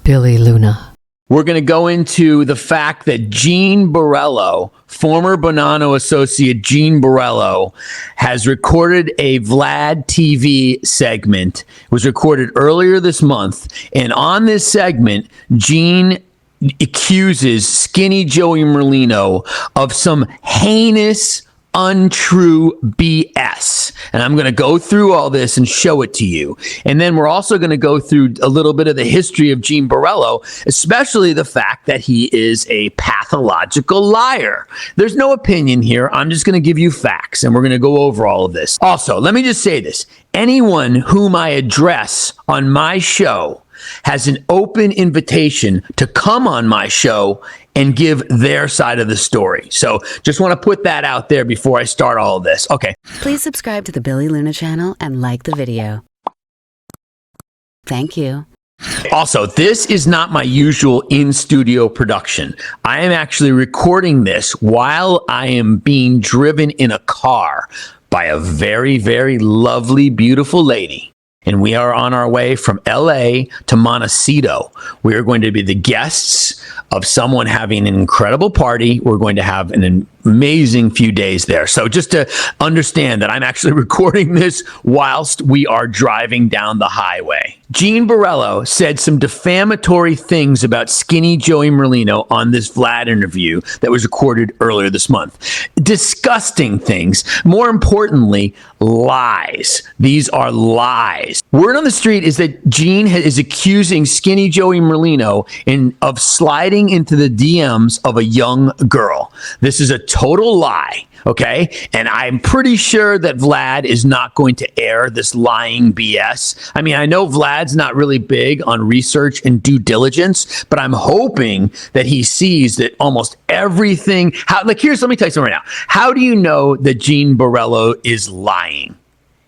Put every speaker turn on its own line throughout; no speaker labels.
Billy Luna.
We're going to go into the fact that Gene Borrello, former Bonanno associate Gene Borrello, has recorded a Vlad TV segment. It was recorded earlier this month. And on this segment, Gene accuses Skinny Joey Merlino of some heinous, untrue BS. And I'm going to go through all this and show it to you. And then we're also going to go through a little bit of the history of Gene Borrello, especially the fact that he is a pathological liar. There's no opinion here. I'm just going to give you facts, and we're going to go over all of this. Also, let me just say this. Anyone whom I address on my show has an open invitation to come on my show and give their side of the story. So just want to put that out there before I start all of this. Okay.
Please subscribe to the Billy Luna channel and like the video. Thank you.
Also, this is not my usual in-studio production. I am actually recording this while I am being driven in a car by a very, very lovely, beautiful lady. And we are on our way from LA to Montecito. We are going to be the guests of someone having an incredible party. We're going to have an amazing few days there. So just to understand that I'm actually recording this whilst we are driving down the highway. Gene Borrello said some defamatory things about Skinny Joey Merlino on this Vlad interview that was recorded earlier this month. Disgusting things. More importantly, lies. These are lies. Word on the street is that Gene is accusing Skinny Joey Merlino of sliding into the DMs of a young girl. This is a total lie, okay? And I'm pretty sure that Vlad is not going to air this lying BS. I mean, I know Vlad's not really big on research and due diligence, but I'm hoping that he sees that almost everything. Let me tell you something right now. How do you know that Gene Borrello is lying?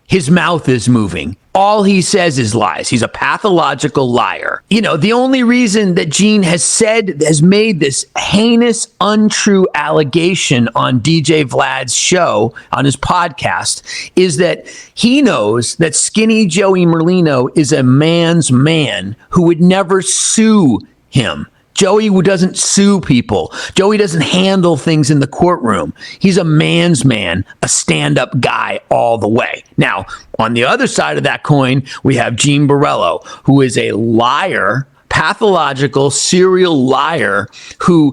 His mouth is moving. All he says is lies. He's a pathological liar. You know, the only reason that Gene has made this heinous, untrue allegation on DJ Vlad's show, on his podcast, is that he knows that Skinny Joey Merlino is a man's man who would never sue him. Joey doesn't sue people. Joey doesn't handle things in the courtroom. He's a man's man, a stand-up guy all the way. Now, on the other side of that coin, we have Gene Borrello, who is a liar, pathological serial liar who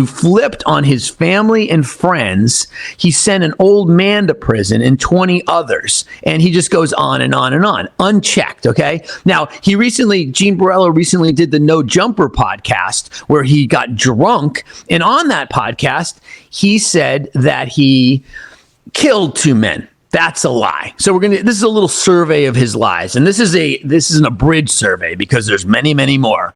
flipped on his family and friends. He sent an old man to prison and 20 others. And he just goes on and on and on, unchecked, okay? Now, Gene Borrello recently did the No Jumper podcast where he got drunk. And on that podcast, he said that he killed 2 men. That's a lie. So this is a little survey of his lies. And this is an abridged survey because there's many, many more.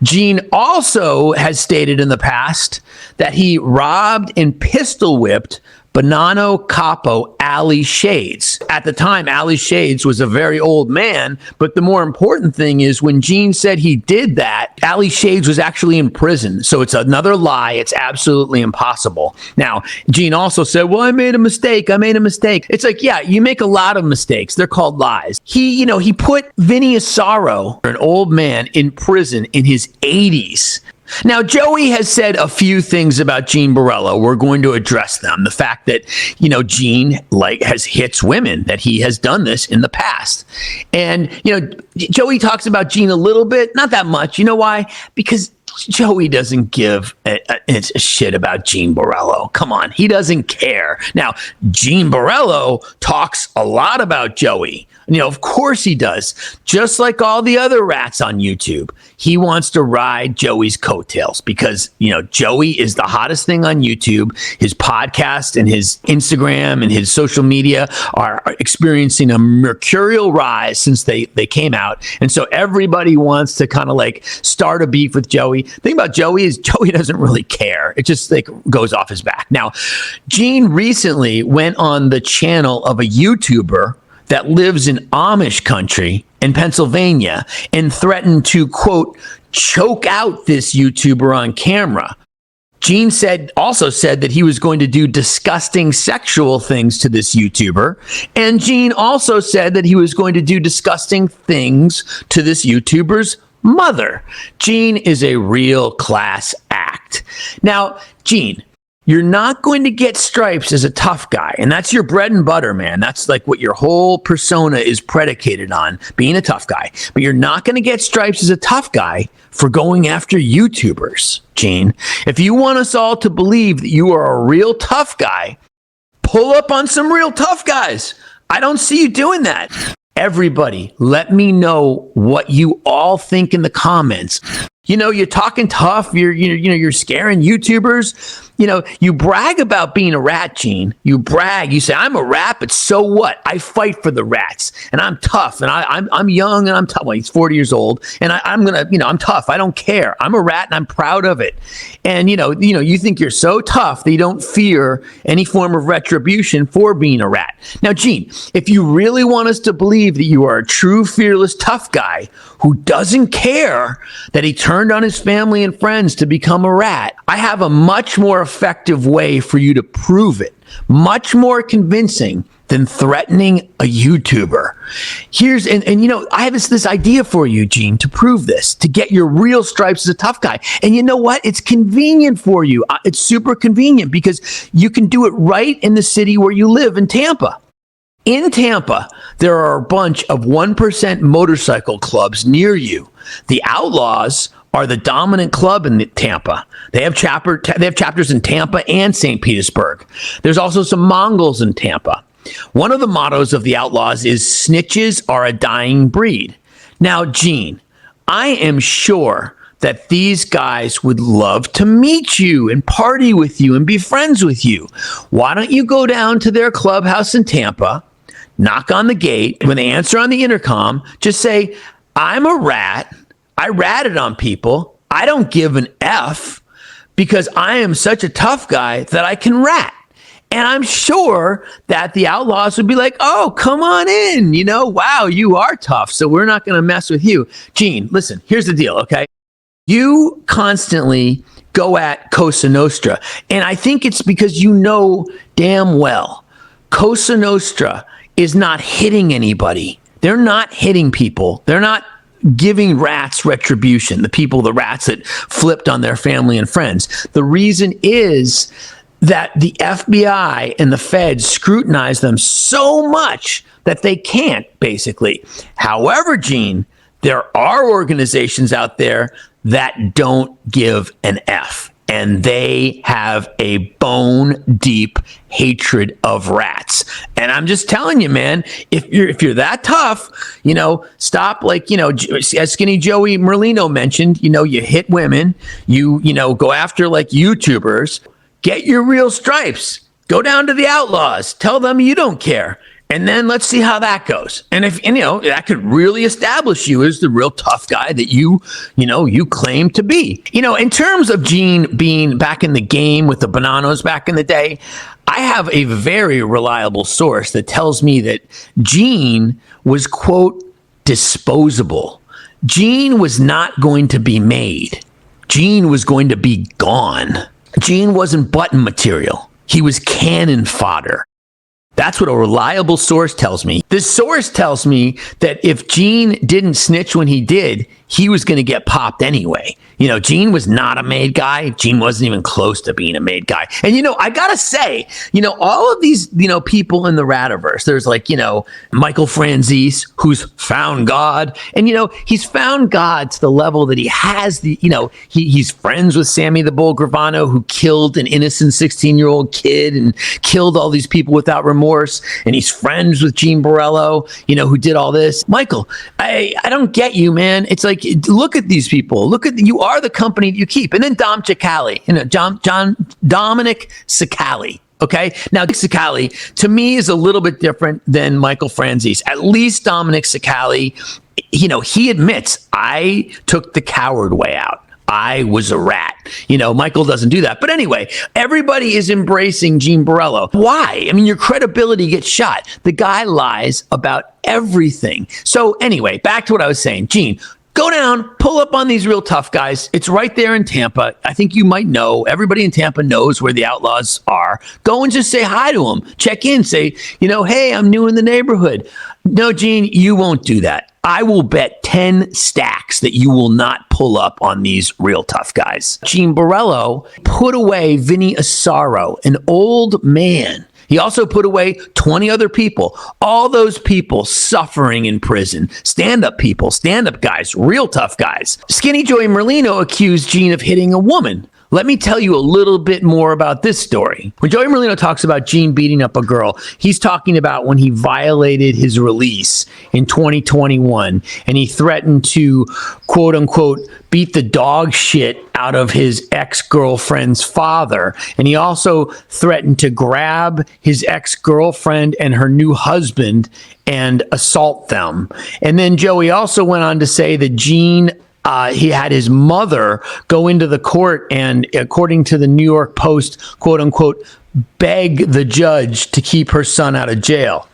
Gene also has stated in the past that he robbed and pistol whipped Bonanno capo Ali Shades. At the time, Ali Shades was a very old man, but the more important thing is when Gene said he did that, Ali Shades was actually in prison. So it's another lie. It's absolutely impossible. Now, Gene also said, well, I made a mistake. It's like, yeah, you make a lot of mistakes. They're called lies. He put Vinny Asaro, an old man, in prison in his 80s. Now, Joey has said a few things about Gene Borrello. We're going to address them. The fact that, Gene has hits women, that he has done this in the past. And, Joey talks about Gene a little bit, not that much. You know why? Because Joey doesn't give a shit about Gene Borrello. Come on, he doesn't care. Now, Gene Borrello talks a lot about Joey. Of course he does. Just like all the other rats on YouTube. He wants to ride Joey's coattails because, Joey is the hottest thing on YouTube. His podcast and his Instagram and his social media are experiencing a mercurial rise since they came out. And so everybody wants to kind of start a beef with Joey. The thing about Joey is Joey doesn't really care. It just goes off his back. Now, Gene recently went on the channel of a YouTuber that lives in Amish country in Pennsylvania and threatened to, quote, choke out this YouTuber on camera. Gene also said that he was going to do disgusting sexual things to this YouTuber. And Gene also said that he was going to do disgusting things to this YouTuber's mother. Gene is a real class act. Now, Gene, you're not going to get stripes as a tough guy. And that's your bread and butter, man. That's like what your whole persona is predicated on, being a tough guy. But you're not going to get stripes as a tough guy for going after YouTubers, Gene. If you want us all to believe that you are a real tough guy, pull up on some real tough guys. I don't see you doing that. Everybody, let me know what you all think in the comments. You're talking tough. You're scaring YouTubers. You brag about being a rat, Gene. You brag. You say, I'm a rat, but so what? I fight for the rats, and I'm tough, and I'm young, and I'm tough. Well, he's 40 years old, and I'm tough. I don't care. I'm a rat, and I'm proud of it. And you think you're so tough that you don't fear any form of retribution for being a rat. Now, Gene, if you really want us to believe that you are a true, fearless, tough guy who doesn't care that he turned on his family and friends to become a rat, I have a much more effective way for you to prove it. Much more convincing than threatening a YouTuber. I have this idea for you, Gene, to prove this, to get your real stripes as a tough guy. And you know what? It's convenient for you. It's super convenient because you can do it right in the city where you live, in Tampa. In Tampa, there are a bunch of 1% motorcycle clubs near you. The Outlaws are the dominant club in Tampa. They have chapters in Tampa and St. Petersburg. There's also some Mongols in Tampa. One of the mottos of the Outlaws is snitches are a dying breed. Now, Gene, I am sure that these guys would love to meet you and party with you and be friends with you. Why don't you go down to their clubhouse in Tampa, knock on the gate, when they answer on the intercom, just say, I'm a rat. I ratted on people. I don't give an F because I am such a tough guy that I can rat. And I'm sure that the Outlaws would be like, oh, come on in. Wow, you are tough. So we're not going to mess with you. Gene, listen, here's the deal, okay? You constantly go at Cosa Nostra. And I think it's because you know damn well Cosa Nostra is not hitting anybody. They're not hitting people. They're not giving rats retribution, the rats that flipped on their family and friends. The reason is that the FBI and the feds scrutinize them so much that they can't, basically. However, Gene, there are organizations out there that don't give an F. And they have a bone-deep hatred of rats. And I'm just telling you, man, if you're that tough, stop as Skinny Joey Merlino mentioned, you hit women, you go after YouTubers, get your real stripes, go down to the Outlaws, tell them you don't care. And then let's see how that goes. And that could really establish you as the real tough guy that you claim to be. In terms of Gene being back in the game with the Bananos back in the day, I have a very reliable source that tells me that Gene was, quote, disposable. Gene was not going to be made. Gene was going to be gone. Gene wasn't button material. He was cannon fodder. That's what a reliable source tells me. This source tells me that if Gene didn't snitch when he did, he was going to get popped anyway. Gene was not a made guy. Gene wasn't even close to being a made guy. And, I got to say, all of these, people in the Rativerse, there's Michael Franzese, who's found God. And, he's found God to the level that he has he's friends with Sammy the Bull Gravano, who killed an innocent 16-year-old kid and killed all these people without remorse. And he's friends with Gene Borrello, who did all this. Michael, I don't get you, man. It's like, look at these people. You are the company you keep. And then Dominic Cicali. Okay. Now, Cicali, to me, is a little bit different than Michael Franzese. At least Dominic Cicali, he admits, I took the coward way out. I was a rat. Michael doesn't do that. But anyway, everybody is embracing Gene Borrello. Why? I mean, your credibility gets shot. The guy lies about everything. So anyway, back to what I was saying. Gene, go down, pull up on these real tough guys. It's right there in Tampa. I think you might know. Everybody in Tampa knows where the Outlaws are. Go and just say hi to them. Check in. Say, hey, I'm new in the neighborhood. No, Gene, you won't do that. I will bet 10 stacks that you will not pull up on these real tough guys. Gene Borrello put away Vinny Asaro, an old man. He also put away 20 other people, all those people suffering in prison. Stand-up people, stand-up guys, real tough guys. Skinny Joey Merlino accused Gene of hitting a woman. Let me tell you a little bit more about this story. When Joey Merlino talks about Gene beating up a girl, he's talking about when he violated his release in 2021 and he threatened to, quote unquote, beat the dog shit out of his ex-girlfriend's father. And he also threatened to grab his ex-girlfriend and her new husband and assault them. And then Joey also went on to say that Gene he had his mother go into the court and, according to the New York Post, quote unquote, beg the judge to keep her son out of jail.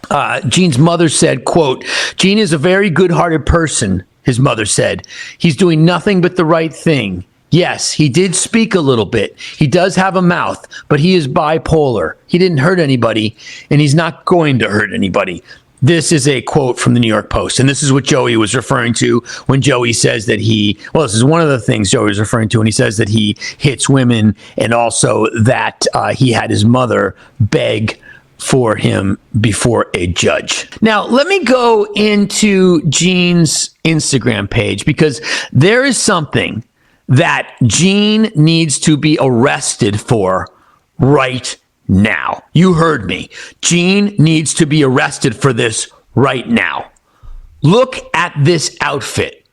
Gene's mother said, quote, Gene is a very good-hearted person, his mother said. He's doing nothing but the right thing. Yes, he did speak a little bit. He does have a mouth, but he is bipolar. He didn't hurt anybody, and he's not going to hurt anybody. This is a quote from the New York Post, and this is what Joey was referring to when Joey says that this is one of the things Joey was referring to when he says that he hits women, and also that he had his mother beg for him before a judge. Now, let me go into Gene's Instagram page, because there is something that Gene needs to be arrested for right now. You heard me. Gene needs to be arrested for this right now. Look at this outfit.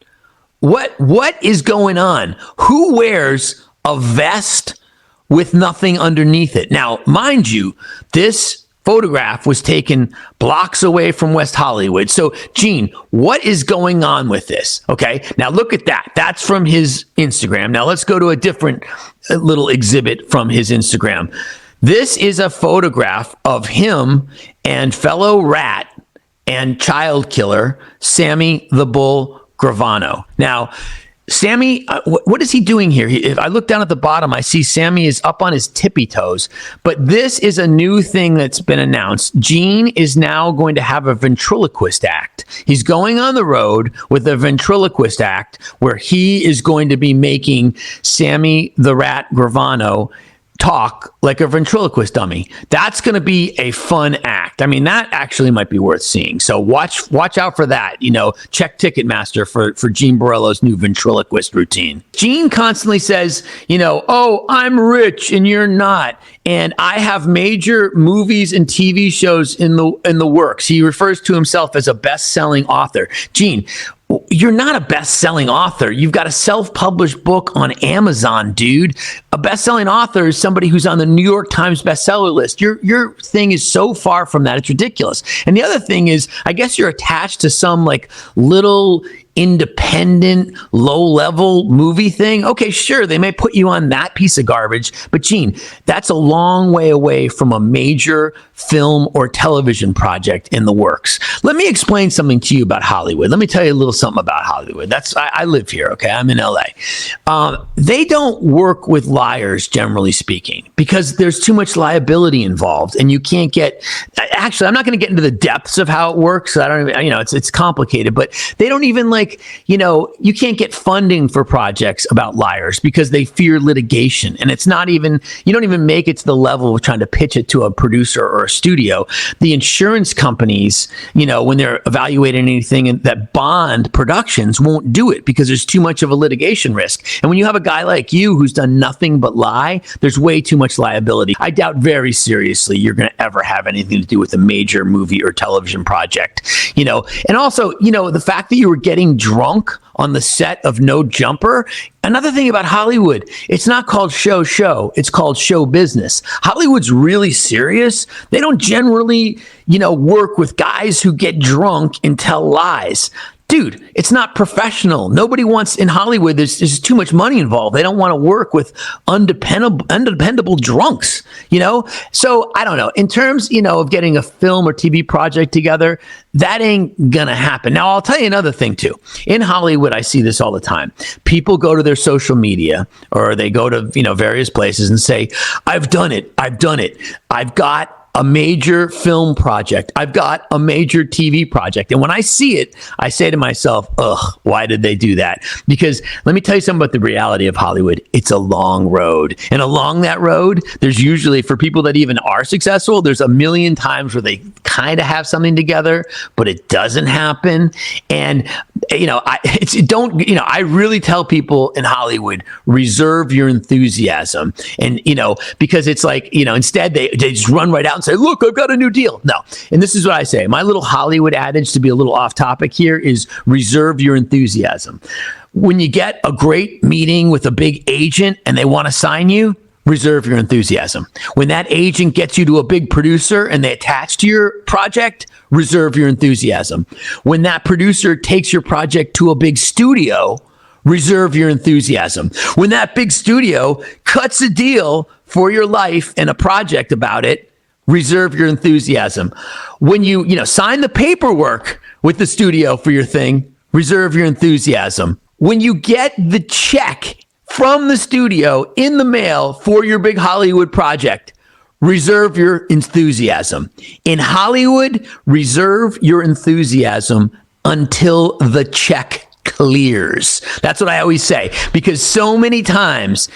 What is going on? Who wears a vest with nothing underneath it? Now, mind you, this photograph was taken blocks away from West Hollywood. So, Gene, what is going on with this? Okay, now look at that. That's from his Instagram. Now let's go to a different little exhibit from his Instagram. This is a photograph of him and fellow rat and child killer, Sammy the Bull Gravano. Now, Sammy, what is he doing here? If I look down at the bottom, I see Sammy is up on his tippy toes. But this is a new thing that's been announced. Gene is now going to have a ventriloquist act. He's going on the road with a ventriloquist act where he is going to be making Sammy the Rat Gravano talk like a ventriloquist dummy. That's going to be a fun act. I mean, that actually might be worth seeing. So watch out for that. Check Ticketmaster for Gene Borrello's new ventriloquist routine. Gene constantly says, oh, I'm rich and you're not. And I have major movies and TV shows in the works. He refers to himself as a best-selling author. Gene, you're not a best-selling author. You've got a self-published book on Amazon, dude. A best-selling author is somebody who's on the New York Times bestseller list. Your thing is so far from that. It's ridiculous. And the other thing is, I guess you're attached to some little independent, low-level movie thing. Okay, sure, they may put you on that piece of garbage, but Gene, that's a long way away from a major film or television project in the works. Let me explain something to you about Hollywood. Let me tell you a little something about Hollywood. I live here, okay? I'm in LA. They don't work with liars, generally speaking, because there's too much liability involved, and you can't get... Actually, I'm not going to get into the depths of how it works. I don't even, it's complicated, but they don't even you can't get funding for projects about liars because they fear litigation. And it's not even, you don't even make it to the level of trying to pitch it to a producer or a studio. The insurance companies, when they're evaluating anything that bond productions won't do it because there's too much of a litigation risk. And when you have a guy like you who's done nothing but lie, there's way too much liability. I doubt very seriously you're going to ever have anything to do with a major movie or television project, and also, the fact that you were getting drunk on the set of No Jumper. Another thing about Hollywood, it's not called show, it's called show business. Hollywood's really serious. They don't generally, work with guys who get drunk and tell lies. Dude, it's not professional. Nobody wants in Hollywood. There's too much money involved. They don't want to work with undependable drunks, So I don't know. In terms, of getting a film or TV project together, that ain't gonna happen. Now, I'll tell you another thing too. In Hollywood, I see this all the time. People go to their social media or they go to, various places and say, I've done it. I've got a major film project. I've got a major TV project. And when I see it, I say to myself, ugh, why did they do that? Because let me tell you something about the reality of Hollywood. It's a long road. And along that road, there's usually, for people that even are successful, there's a million times where they kind of have something together, but it doesn't happen. And, I really tell people in Hollywood, reserve your enthusiasm. And, because it's like, instead they just run right out and say, look, I've got a new deal. No. And this is what I say. My little Hollywood adage, to be a little off topic here, is reserve your enthusiasm. When you get a great meeting with a big agent and they want to sign you, reserve your enthusiasm. When that agent gets you to a big producer and they attach to your project, reserve your enthusiasm. When that producer takes your project to a big studio, reserve your enthusiasm. When that big studio cuts a deal for your life and a project about it, reserve your enthusiasm. When you sign the paperwork with the studio for your thing, reserve your enthusiasm. When you get the check from the studio in the mail for your big Hollywood project, reserve your enthusiasm. In Hollywood, reserve your enthusiasm until the check clears. That's what I always say, because so many times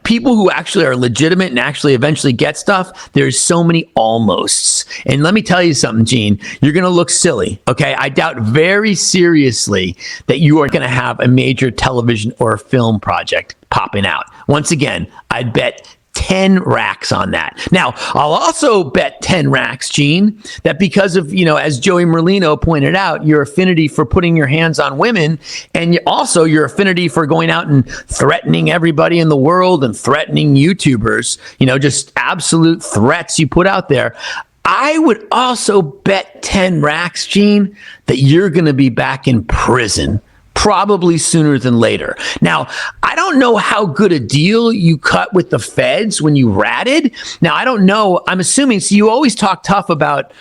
people who actually are legitimate and actually eventually get stuff, there's so many almosts. And let me tell you something, Gene, you're going to look silly. Okay. I doubt very seriously that you are going to have a major television or film project popping out. Once again, I'd bet 10 racks on that. Now, I'll also bet 10 racks, Gene, that because of, as Joey Merlino pointed out, your affinity for putting your hands on women, and also your affinity for going out and threatening everybody in the world and threatening YouTubers, just absolute threats you put out there. I would also bet 10 racks, Gene, that you're going to be back in prison probably sooner than later. Now, I don't know how good a deal you cut with the feds when you ratted. Now, I don't know. I'm assuming, so you always talk tough about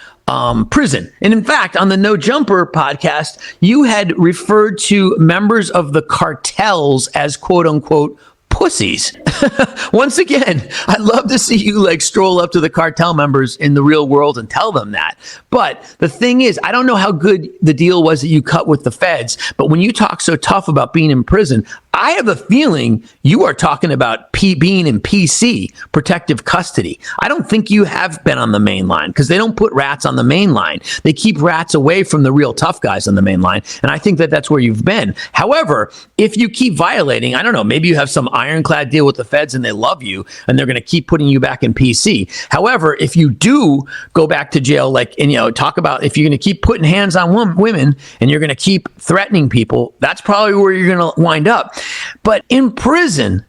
prison. And in fact, on the No Jumper podcast, you had referred to members of the cartels as quote unquote pussies. Once again, I'd love to see you stroll up to the cartel members in the real world and tell them that. But the thing is, I don't know how good the deal was that you cut with the feds, but when you talk so tough about being in prison, I have a feeling you are talking about being in PC, protective custody. I don't think you have been on the main line, because they don't put rats on the main line. They keep rats away from the real tough guys on the main line. And I think that that's where you've been. However, if you keep violating, I don't know, maybe you have some ironclad deal with the feds and they love you and they're going to keep putting you back in PC. However, if you do go back to jail, talk about if you're going to keep putting hands on women and you're going to keep threatening people, that's probably where you're going to wind up. But in prison,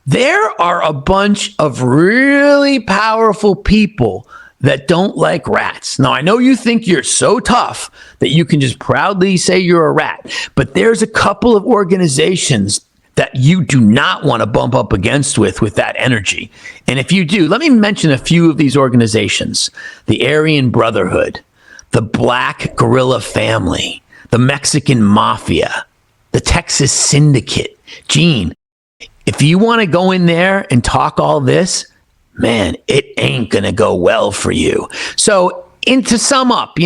there are a bunch of really powerful people that don't like rats. Now, I know you think you're so tough that you can just proudly say you're a rat, but there's a couple of organizations that you do not want to bump up against with that energy. And if you do, let me mention a few of these organizations: the Aryan Brotherhood, the Black Guerrilla Family, the Mexican Mafia, the Texas Syndicate. Gene, if you want to go in there and talk all this, man, it ain't going to go well for you. So, and to sum up,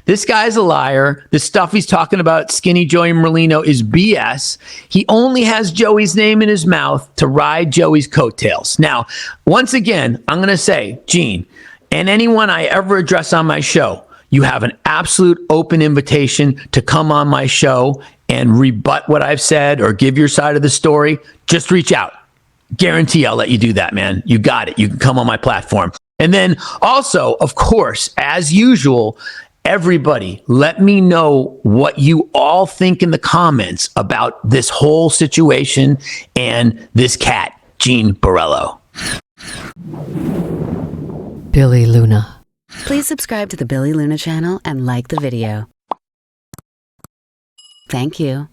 this guy's a liar. The stuff he's talking about, Skinny Joey Merlino, is BS. He only has Joey's name in his mouth to ride Joey's coattails. Now, once again, I'm going to say, Gene, and anyone I ever address on my show, you have an absolute open invitation to come on my show and rebut what I've said or give your side of the story. Just reach out. Guarantee I'll let you do that, man. You got it. You can come on my platform. And then also, of course, as usual, everybody, let me know what you all think in the comments about this whole situation and this cat, Gene Borrello.
Billy Luna. Please subscribe to the Billy Luna channel and like the video. Thank you.